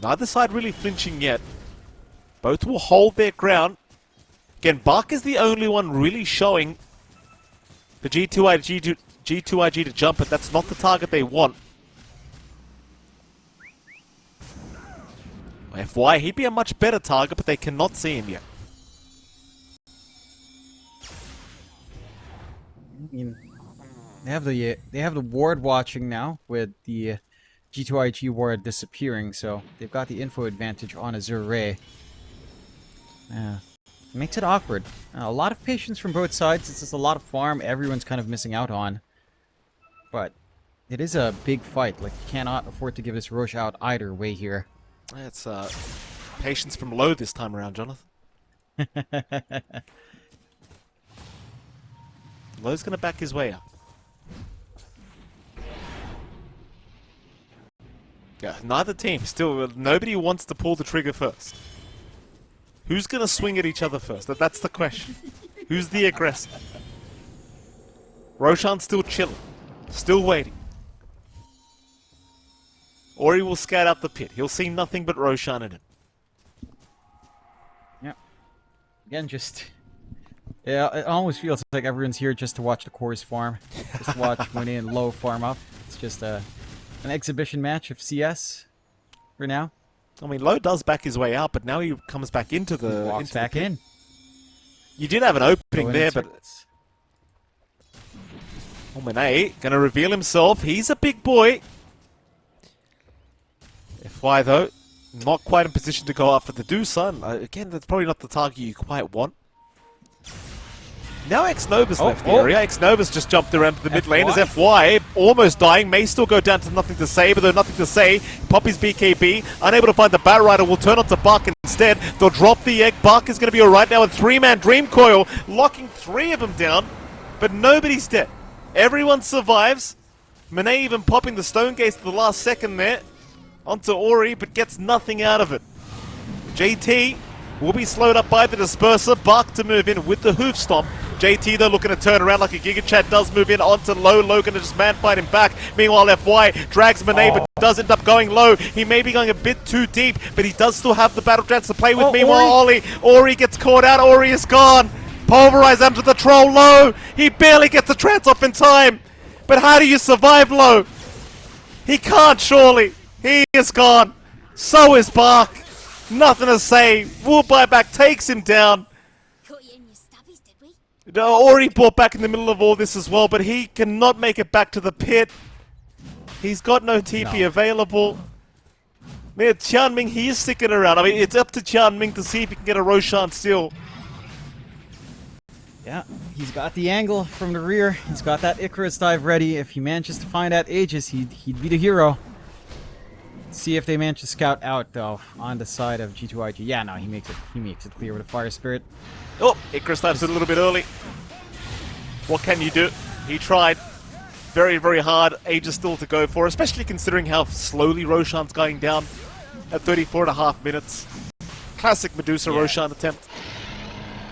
Neither side really flinching yet. Both will hold their ground. Again, Bark is the only one really showing the G2.iG to jump it. That's not the target they want. FY, he'd be a much better target, but they cannot see him yet. I mean, they have the ward watching now with the G2.iG ward disappearing, so they've got the info advantage on Azure. Makes it awkward. A lot of patience from both sides. It's just a lot of farm everyone's kind of missing out on. But it is a big fight. Like, you cannot afford to give this Roche out either way here. It's patience from low this time around, Jonathan. Low's going to back his way up. Yeah, neither team. Still, nobody wants to pull the trigger first. Who's going to swing at each other first? That's the question. Who's the aggressor? Roshan's still chilling. Still waiting. Ori will scout out the pit. He'll see nothing but Roshan in it. Yeah. Again, just... Yeah, it almost feels like everyone's here just to watch the cores farm. Just watch Winnie and Low farm up. It's just an exhibition match of CS for now. I mean, Low does back his way out, but now he comes back into the... Walks back in. You did have an opening there, but... Omenay gonna reveal himself. He's a big boy. FY, though, not quite in position to go after the Doosan. Again, that's probably not the target you quite want. Now X-Nova's left the area. X-Nova's just jumped around to the mid lane as FY, almost dying, may still go down to nothing to say, but there's nothing to say. Poppy's BKB, unable to find the Bat Rider, will turn onto Bark instead. They'll drop the egg. Bark is going to be alright now with 3-man Dream Coil, locking 3 of them down, but nobody's dead. Everyone survives. Monet even popping the stone gaze at the last second there onto Ori, but gets nothing out of it. JT will be slowed up by the disperser. Bark to move in with the hoof stomp. JT though looking to turn around like a Giga Chad does move in onto low. Low gonna just man fight him back. Meanwhile FY drags Monet but does end up going low. He may be going a bit too deep, but he does still have the battle trance to play with. Meanwhile Ori gets caught out. Ori is gone. Pulverized onto the troll. Low. He barely gets the trance off in time. But how do you survive Low? He can't surely. He is gone. So is Bark. Nothing to say. Wool buyback takes him down. Caught you in your stubbies, did we? Ori brought back in the middle of all this as well, but he cannot make it back to the pit. He's got no TP available. Man, Tianming, he is sticking around. I mean, it's up to Tianming to see if he can get a Roshan still. Yeah, he's got the angle from the rear. He's got that Icarus dive ready. If he manages to find that Aegis, he'd be the hero. See if they manage to scout out though on the side of G2.iG. Yeah, no, he makes it clear with a Fire Spirit. Oh, Icarus dives it a little bit early. What can you do? He tried very, very hard. Aegis still to go for, especially considering how slowly Roshan's going down at 34.5 minutes. Classic Medusa Roshan attempt.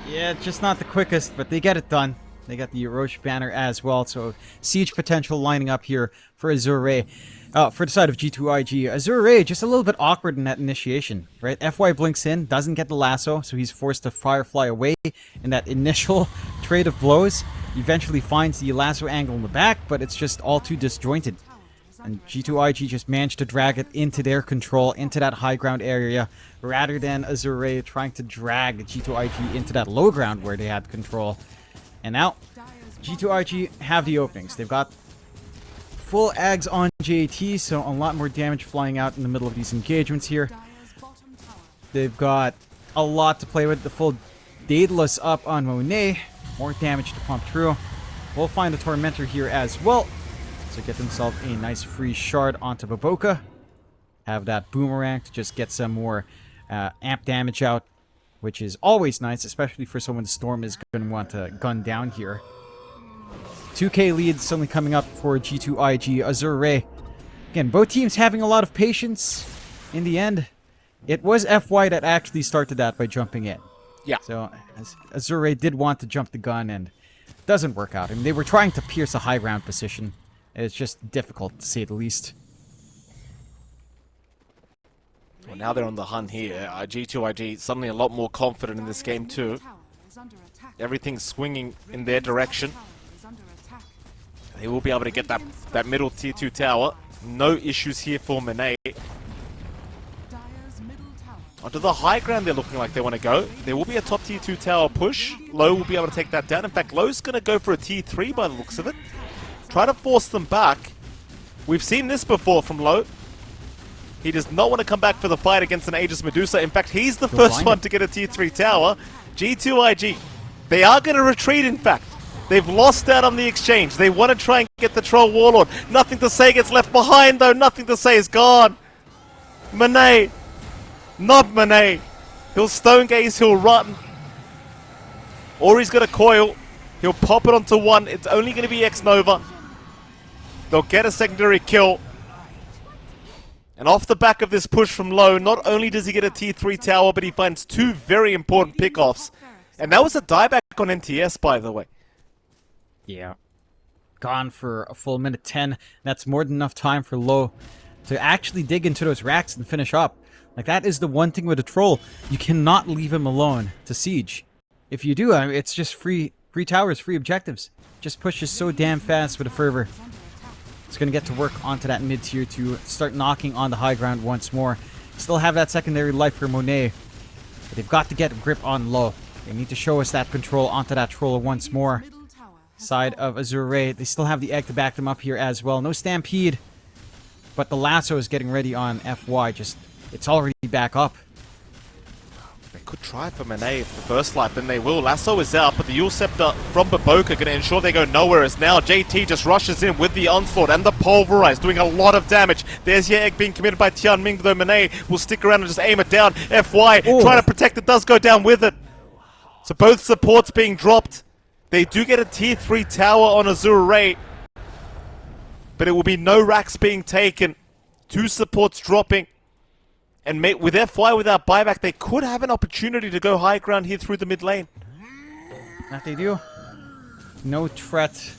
Yeah, just not the quickest, but they get it done. They got the Roche banner as well, so siege potential lining up here for Azure. For the side of G2.iG, Azure just a little bit awkward in that initiation, right? FY blinks in, doesn't get the lasso, so he's forced to Firefly away in that initial trade of blows. He eventually finds the lasso angle in the back, but it's just all too disjointed. And G2.iG just managed to drag it into their control, into that high ground area, rather than Azure trying to drag G2.iG into that low ground where they had control. And now, G2.iG have the openings. They've got full ags on JT, so a lot more damage flying out in the middle of these engagements here. They've got a lot to play with. The full Daedalus up on Monet. More damage to pump through. We'll find a Tormentor here as well. So get themselves a nice free shard onto Baboka. Have that Boomerang to just get some more amp damage out, which is always nice, especially for someone Storm is going to want to gun down here. 2k lead suddenly coming up for G2.iG. Azure. Again, both teams having a lot of patience in the end. It was FY that actually started that by jumping in. Yeah. So Azure did want to jump the gun and it doesn't work out. I mean, they were trying to pierce a high ground position. It's just difficult to say the least. Well, now they're on the hunt here. G2.iG suddenly a lot more confident in this game too. Everything's swinging in their direction. They will be able to get that middle tier 2 tower. No issues here for Monet. Onto the high ground they're looking like they want to go. There will be a top tier 2 tower push. Low will be able to take that down. In fact, Low's going to go for a tier 3 by the looks of it. Try to force them back. We've seen this before from Low. He does not want to come back for the fight against an Aegis Medusa. In fact, he's the first one to get a tier 3 tower. G2.iG. They are going to retreat, in fact. They've lost out on the exchange. They want to try and get the Troll Warlord. Nothing to say gets left behind, though. Nothing to say is gone. Monet. Not Monet. He'll stone gaze, he'll run. Or he's got a coil. He'll pop it onto one. It's only going to be X-Nova. They'll get a secondary kill. And off the back of this push from Low, not only does he get a tier 3 tower, but he finds two very important pickoffs. And that was a dieback on NTS, by the way. Yeah. Gone for a full minute 10. That's more than enough time for Low to actually dig into those racks and finish up. Like, that is the one thing with a troll. You cannot leave him alone to siege. If you do, it's just free towers, free objectives. Just pushes so damn fast with a fervor. It's going to get to work onto that mid-tier to start knocking on the high ground once more. Still have that secondary life for Monet. But they've got to get a grip on Low. They need to show us that control onto that troll once more. Side of Azure, they still have the egg to back them up here as well. No Stampede. But the lasso is getting ready on FY. It's already back up. They could try for Monet for the first life, then they will. Lasso is out, but the Yule Scepter from Baboka going to ensure they go nowhere as now JT just rushes in with the Onslaught and the Pulverize, doing a lot of damage. There's your egg being committed by Tianming, though Monet will stick around and just aim it down. FY trying to protect it, does go down with it. So both supports being dropped. They do get a tier 3 tower on Azure. but it will be no racks being taken. 2 supports dropping. And with their fire without buyback, they could have an opportunity to go high ground here through the mid lane. That they do. No threat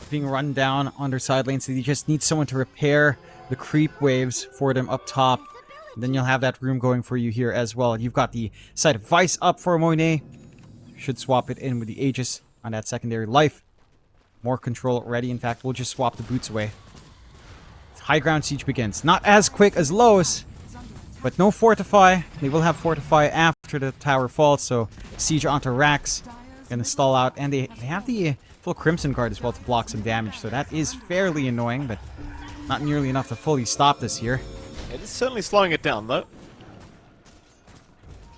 being run down on their side lane, so you just need someone to repair the creep waves for them up top. And then you'll have that room going for you here as well. You've got the side of Vice up for Moyne. Should swap it in with the Aegis on that secondary life. More control already. In fact, we'll just swap the boots away. High ground siege begins. Not as quick as Lowe's, but no fortify. They will have fortify after the tower falls, so siege onto racks. Gonna stall out, and they have the full Crimson Guard as well to block some damage, so that is fairly annoying, but not nearly enough to fully stop this here. It is certainly slowing it down, though.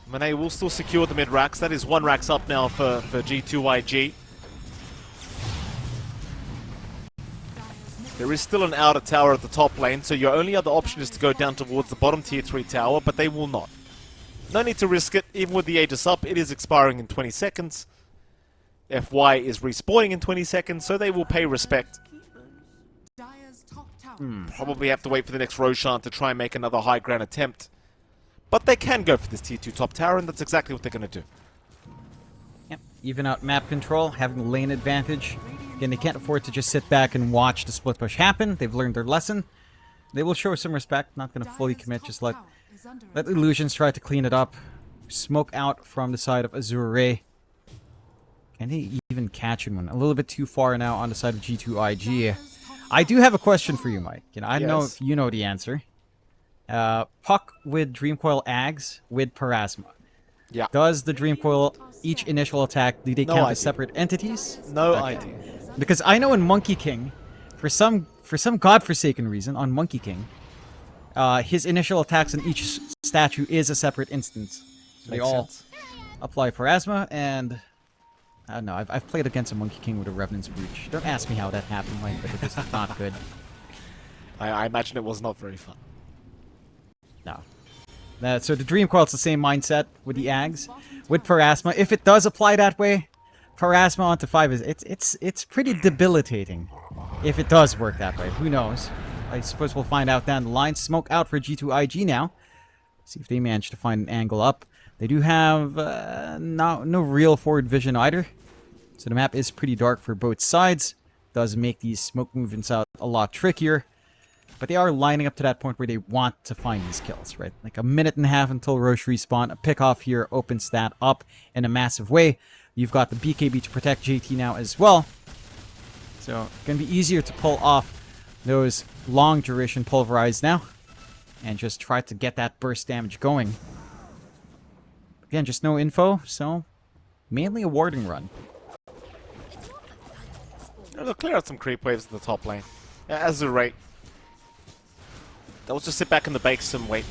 Monet will still secure the mid racks. That is 1 racks up now for G2.iG. There is still an outer tower at the top lane, so your only other option is to go down towards the bottom tier 3 tower, but they will not. No need to risk it, even with the Aegis up. It is expiring in 20 seconds. FY is respawning in 20 seconds, so they will pay respect. Dire's top tower. Probably have to wait for the next Roshan to try and make another high ground attempt. But they can go for this tier 2 top tower, and that's exactly what they're going to do. Yep, even out map control, having lane advantage. Again, they can't afford to just sit back and watch the split push happen. They've learned their lesson. They will show some respect, not going to fully commit, just let Illusions try to clean it up. Smoke out from the side of Azure. Can they even catch one? A little bit too far now on the side of G2.iG. I do have a question for you, Mike. I don't know if you know the answer. Puck with Dreamcoil Ags with Parasma. Yeah. Does the Dreamcoil, each initial attack, do they count as separate entities? No idea. Because I know in Monkey King, for some godforsaken reason, on Monkey King, his initial attacks on each statue is a separate instance. So they all apply Parasma, and I don't know, I've played against a Monkey King with a Revenant's Breach. Don't ask me how that happened, Mike, but it was not good. I imagine it was not very fun. No. So the Dream Coil's the same mindset with the Ags. With Parasma, if it does apply that way, Parasma onto 5 is it's pretty debilitating. If it does work that way, who knows? I suppose we'll find out down the line. Smoke out for G2.iG now. See if they manage to find an angle up. They do have no real forward vision either. So the map is pretty dark for both sides. Does make these smoke movements out a lot trickier. But they are lining up to that point where they want to find these kills, right? Like a minute and a half until Roche respawn. A pick off here opens that up in a massive way. You've got the BKB to protect JT now as well. So it's going to be easier to pull off those long duration pulverize now. And just try to get that burst damage going. Again, just no info, so mainly a warding run. They'll clear out some creep waves at the top lane. As a rate. They'll just sit back in the base and wait.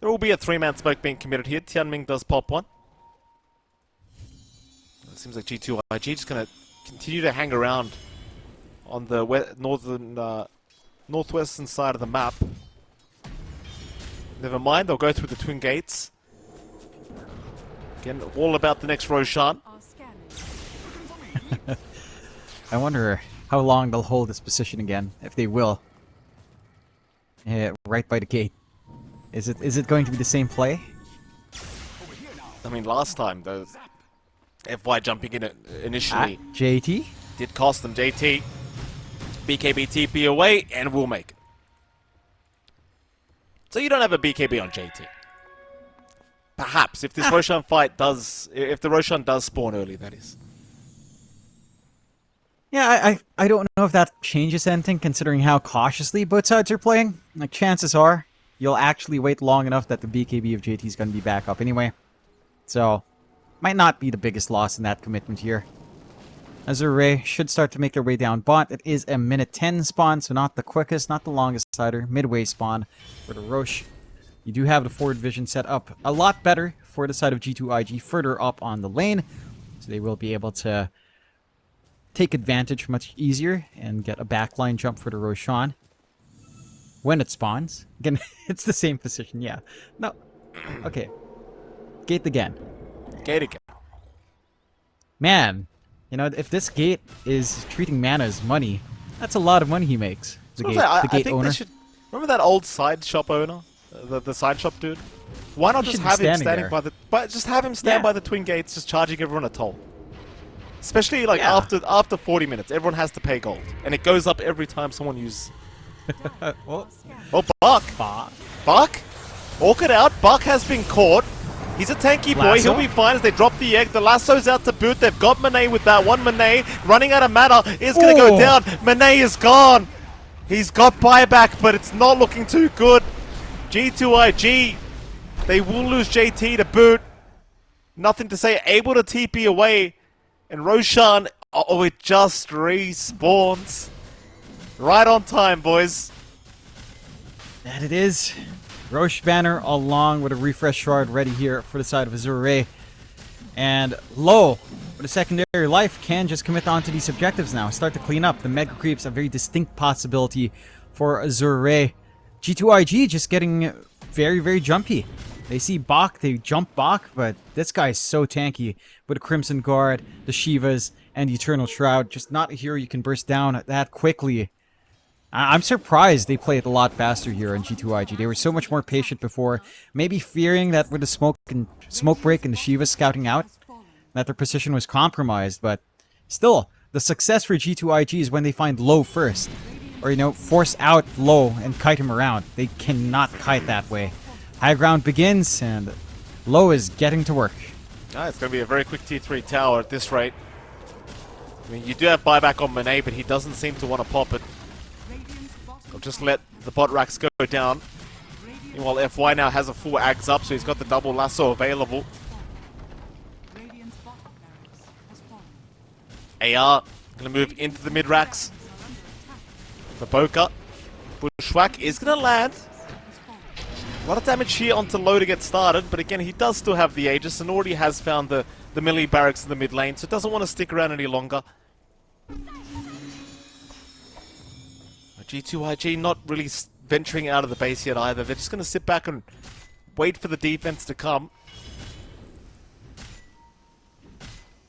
There will be a 3-man smoke being committed here. Tianming does pop one. It seems like G2.iG just going to continue to hang around on the northwestern side of the map. Never mind, they'll go through the twin gates. Again, all about the next Roshan. I wonder how long they'll hold this position again, if they will. Right by the gate. Is it going to be the same play? I mean, last time, the FY jumping in it initially JT? did cost them. JT, BKB TP away, and we'll make it. So you don't have a BKB on JT. Perhaps, if this Roshan fight does... If the Roshan does spawn early, that is. Yeah, I don't know if that changes anything, considering how cautiously both sides are playing. Like, chances are, you'll actually wait long enough that the BKB of JT is going to be back up anyway. So, might not be the biggest loss in that commitment here. Azure should start to make their way down bot. It is a minute 10 spawn, so not the quickest, not the longest either. Midway spawn for the Roche. You do have the forward vision set up a lot better for the side of G2.iG further up on the lane. So they will be able to take advantage much easier and get a backline jump for the Roshan. When it spawns. Again, it's the same position, yeah. No. Okay. Gate again. Gate again. Man. You know, if this gate is treating mana as money, That's a lot of money he makes. The gate, I the gate think owner. they should... Remember that old side shop owner? The side shop dude? Why not He just should be have him standing standing there. by the... But just have him stand Yeah. by the twin gates, just charging everyone a toll. Especially like Yeah. after 40 minutes, everyone has to pay gold. And it goes up every time someone uses... Well, Oh, Buck! bah. Buck? Orchid out. Buck has been caught. He's a tanky boy. Lasso? He'll be fine as they drop the egg. The lasso's out to boot. They've got Monet with that one. Monet running out of mana is going to go Ooh. down. Monet is gone. He's got buyback, but it's not looking too good. G2.iG, they will lose JT to boot. Nothing to say. Able to TP away. And Roshan, oh, it just respawns. Right on time, boys. That it is. Roche banner along with a refresh shard ready here for the side of Azure. And Low, with a secondary life, can just commit onto these objectives now. Start to clean up. The Mega Creep's a very distinct possibility for Azure. G2.iG just getting very, very jumpy. They see Bach, they jump Bach, but this guy is so tanky with the Crimson Guard, the Shivas, and the Eternal Shroud. Just not a hero you can burst down that quickly. I'm surprised they played a lot faster here on G2.iG. They were so much more patient before, maybe fearing that with the smoke break and the Shivas scouting out, that their position was compromised. But still, the success for G2.iG is when they find Low first, or force out Low and kite him around. They cannot kite that way. High ground begins, and Low is getting to work. It's going to be a very quick T3 tower at this rate. I mean, you do have buyback on Monet, but he doesn't seem to want to pop it. I'll just let the bot racks go down. Meanwhile, FY now has a full Ags up, so he's got the double lasso available. AR going to move into the mid racks. The Boka. Bushwhack is going to land. A lot of damage here onto Low to get started, but again, he does still have the Aegis and already has found the melee barracks in the mid lane, so doesn't want to stick around any longer. G2.iG not really venturing out of the base yet either. They're just going to sit back and wait for the defense to come.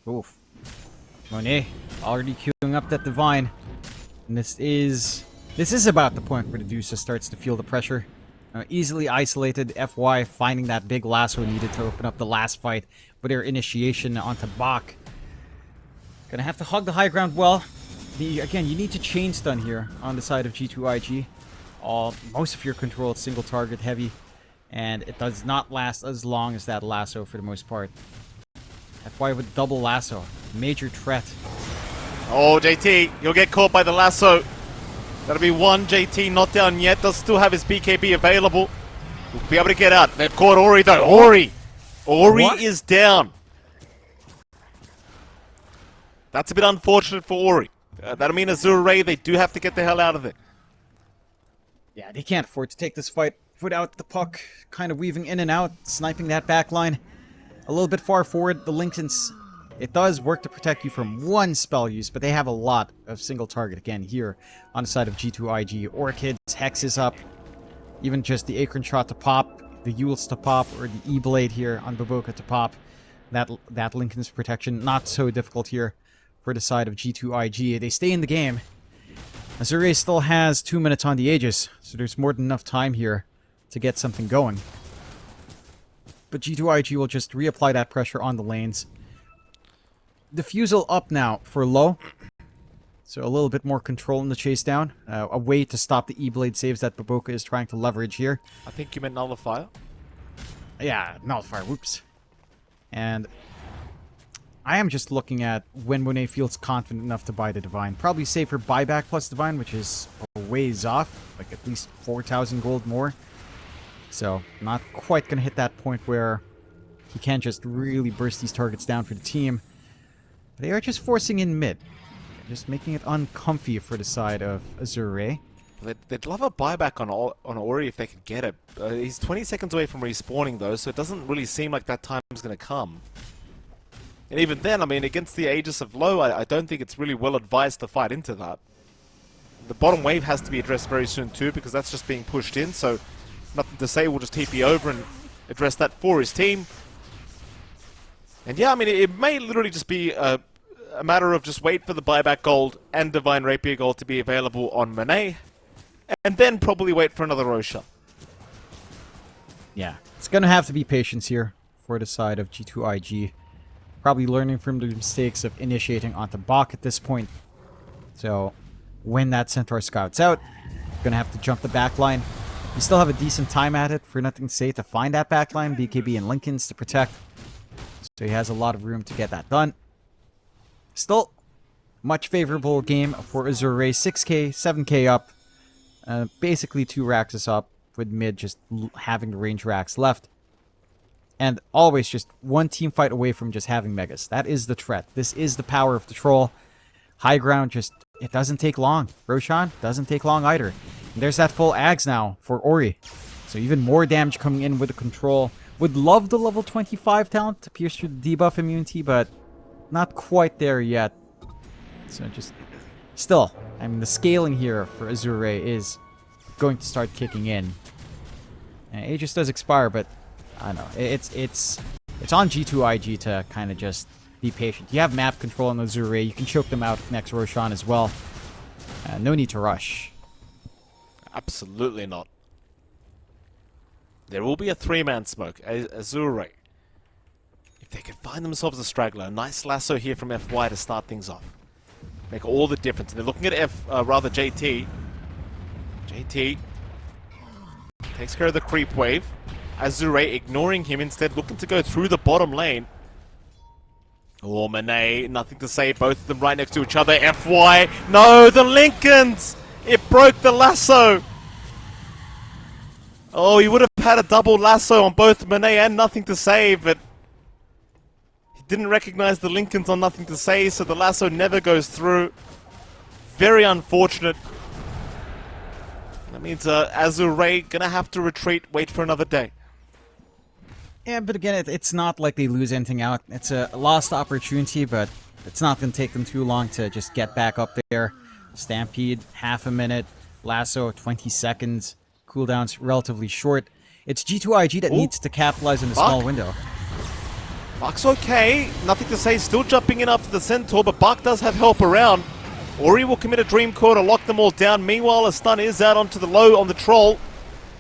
Oof. Monet already queuing up that Divine. And this is about the point where the Deuce starts to feel the pressure. Easily isolated, FY finding that big lasso needed to open up the last fight with their initiation onto Bach. Gonna have to hug the high ground well. Again, you need to chain stun here on the side of G2.iG. Most of your control is single target heavy, and it does not last as long as that lasso for the most part. FY with double lasso, major threat. Oh, JT, you'll get caught by the lasso. That'll be one. JT not down yet, does still have his BKB available. We'll be able to get out. They've caught Ori though. Ori What? is down. That's a bit unfortunate for Ori. That'll mean Azure Ray, they do have to get the hell out of there. Yeah, they can't afford to take this fight without the puck kind of weaving in and out, sniping that back line. A little bit far forward, the Lincolns, it does work to protect you from one spell use, but they have a lot of single target again here on the side of G2.iG. Orchids, Hexes up, even just the Acorn Shot to pop, the Yules to pop, or the E-Blade here on Baboka to pop. That Lincoln's protection, not so difficult here for the side of G2.iG. They stay in the game. Azure still has 2 minutes on the Aegis, so there's more than enough time here to get something going. But G2.iG will just reapply that pressure on the lanes. Diffusal up now for Low. So a little bit more control in the chase down. A way to stop the E-Blade saves that Baboka is trying to leverage here. I think you meant Nullifier. Yeah, Nullifier, whoops. And I am just looking at when Monet feels confident enough to buy the Divine. Probably save for buyback plus Divine, which is a ways off. Like at least 4,000 gold more. So, not quite going to hit that point where he can just really burst these targets down for the team. They are just forcing in mid. Just making it uncomfy for the side of Azure. They'd love a buyback on Ori if they could get it. He's 20 seconds away from respawning though, so it doesn't really seem like that time's going to come. And even then, I mean, against the Aegis of Low, I don't think it's really well advised to fight into that. The bottom wave has to be addressed very soon too, because that's just being pushed in, so nothing to say, we'll just TP over and address that for his team. And yeah, I mean, it may literally just be a a matter of just wait for the buyback gold and Divine Rapier gold to be available on Monet, and then probably wait for another Roshan. Yeah, it's gonna have to be patience here for the side of G2.iG. Probably learning from the mistakes of initiating onto Bach at this point. So, when that Centaur scouts out, gonna have to jump the backline. You still have a decent time at it, for nothing to say, to find that backline, BKB and Lincolns to protect. So he has a lot of room to get that done. Still, much favorable game for Azure. 6k, 7k up. Basically 2 racks up, with mid just having the range racks left. And always just one team fight away from just having megas. That is the threat. This is the power of the troll. High ground just, it doesn't take long. Roshan doesn't take long either. And there's that full Ags now for Ori. So even more damage coming in with the control. Would love the level 25 talent to pierce through the debuff immunity, but not quite there yet. So just, still, I mean, the scaling here for Azure is going to start kicking in. And Aegis does expire, but I don't know. It's on G2.iG to kind of just be patient. You have map control on Azure. You can choke them out with next Roshan as well. No need to rush. Absolutely not. There will be a 3-man smoke. Azure, if they can find themselves a straggler, a nice lasso here from FY to start things off. Make all the difference. And they're looking at JT. JT takes care of the creep wave. Azure ignoring him, instead looking to go through the bottom lane. Oh, Monet, nothing to say. Both of them right next to each other. FY, no, the Lincolns! It broke the lasso! Oh, he would have had a double lasso on both Monet and Nothing to Say, but he didn't recognize the Lincolns on Nothing to Say, so the lasso never goes through. Very unfortunate. That means Azure gonna have to retreat, wait for another day. Yeah, but again, it's not like they lose anything out. It's a lost opportunity, but it's not going to take them too long to just get back up there. Stampede, half a minute. Lasso, 20 seconds. Cooldown's relatively short. It's G2.iG that needs to capitalize on the small window. Bach's okay. Nothing to Say, still jumping in after the Centaur, but Bach does have help around. Ori will commit a Dream Core to lock them all down. Meanwhile, a stun is out onto the low on the Troll.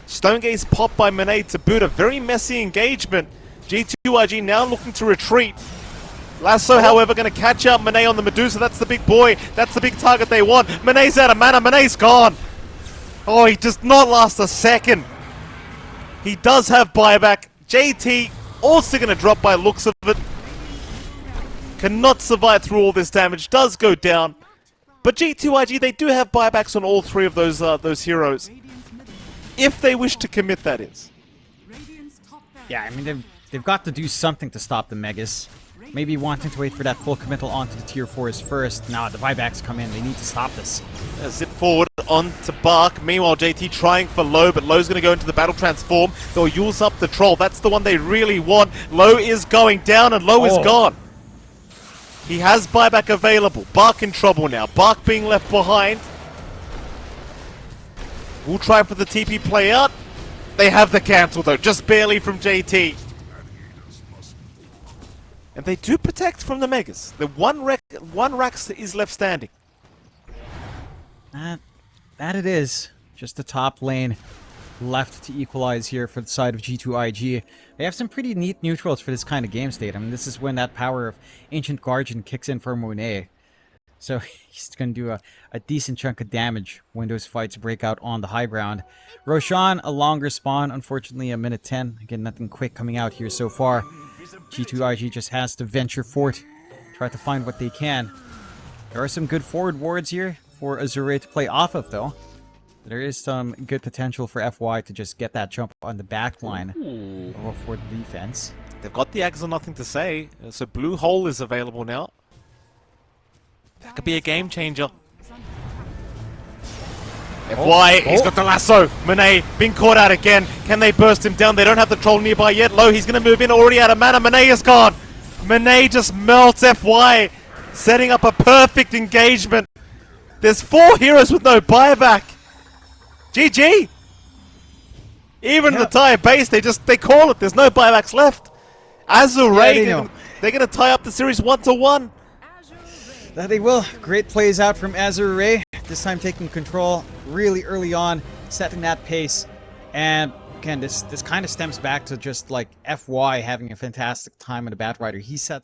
Stone Gaze popped by Monet to boot. A very messy engagement. G2.iG now looking to retreat. Lasso, however, going to catch out Monet on the Medusa. That's the big boy. That's the big target they want. Monet's out of mana. Monet's gone. Oh, he does not last a second. He does have buyback. JT also going to drop by looks of it. Cannot survive through all this damage. Does go down. But G2.iG, they do have buybacks on all 3 of those heroes. If they wish to commit, that is. Yeah, I mean, they've got to do something to stop the Megas. Maybe wanting to wait for that full committal onto the tier 4s first. Now the buybacks come in. They need to stop this. Zip forward onto Bach. Meanwhile, JT trying for Low, but Low's going to go into the battle transform. They'll use up the Troll. That's the one they really want. Low is going down, and Low is gone. He has buyback available. Bach in trouble now. Bach being left behind. We'll try for the TP play out. They have the cancel though, just barely from JT. And they do protect from the Megas. The one Rax is left standing. That it is. Just the top lane left to equalize here for the side of G2.iG. They have some pretty neat neutrals for this kind of game state. I mean, this is when that power of Ancient Guardian kicks in for Monet. So he's going to do a decent chunk of damage when those fights break out on the high ground. Roshan, a longer spawn, unfortunately a minute 10. Again, nothing quick coming out here so far. G2.iG just has to venture forth, try to find what they can. There are some good forward wards here for Azure to play off of, though. There is some good potential for FY to just get that jump on the back line for the defense. They've got the Ags on Nothing to Say, so Blue Hole is available now. That could be a game changer. FY, he's got the lasso. Monet being caught out again. Can they burst him down? They don't have the Troll nearby yet. Low, he's going to move in, already out of mana. Monet is gone. Monet just melts FY, setting up a perfect engagement. There's 4 heroes with no buyback. GG. Even the entire base, they call it. There's no buybacks left. Azure, they're going to tie up the series 1-1. That they will. Great plays out from Azure. This time taking control really early on, setting that pace. And again, this kind of stems back to just like FY having a fantastic time in the Batrider. He sets